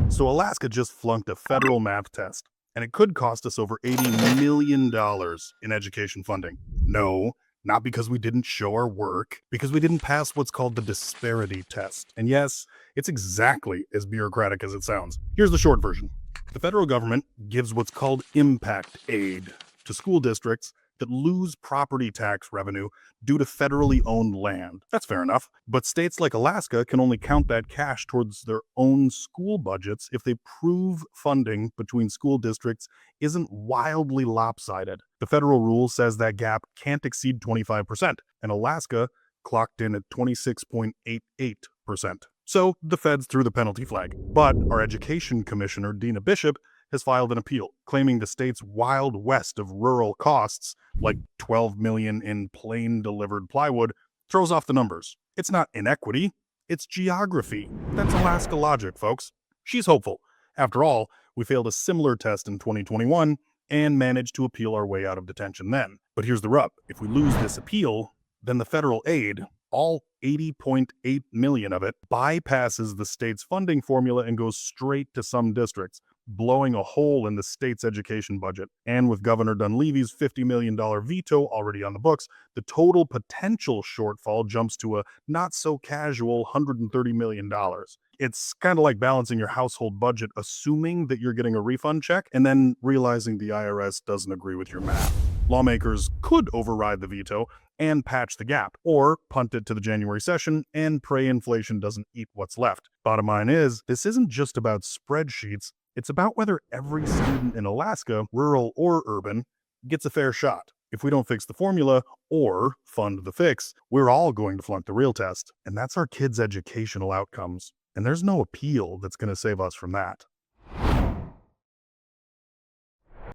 So Alaska just flunked a federal math test, and it could cost us over $80 million in education funding. No, not because we didn't show our work, because we didn't pass what's called the Disparity test. And yes, it's exactly as bureaucratic as it sounds. Here's the short version. The federal government gives what's called impact aid to school districts that lose property tax revenue due to federally owned land. That's fair enough. But states like Alaska can only count that cash towards their own school budgets if they prove funding between school districts isn't wildly lopsided. The federal rule says that gap can't exceed 25%, and Alaska clocked in at 26.88%. So the feds threw the penalty flag. But our education commissioner, Deena Bishop, has filed an appeal, claiming the state's wild west of rural costs, like $12 million in plain delivered plywood, throws off the numbers. It's not inequity, it's geography. That's Alaska logic, folks. She's hopeful. After all, we failed a similar test in 2021 and managed to appeal our way out of detention then. But here's the rub. If we lose this appeal, then the federal aid, all 80.8 million of it, bypasses the state's funding formula and goes straight to some districts, blowing a hole in the state's education budget. And with Governor Dunleavy's $50 million veto already on the books, the total potential shortfall jumps to a not-so-casual $130 million. It's kind of like balancing your household budget, assuming that you're getting a refund check, and then realizing the IRS doesn't agree with your math. Lawmakers could override the veto and patch the gap, or punt it to the January session and pray inflation doesn't eat what's left. Bottom line is, this isn't just about spreadsheets, it's about whether every student in Alaska, rural or urban, gets a fair shot. If we don't fix the formula or fund the fix, we're all going to flunk the real test, and that's our kids' educational outcomes. And there's no appeal that's going to save us from that.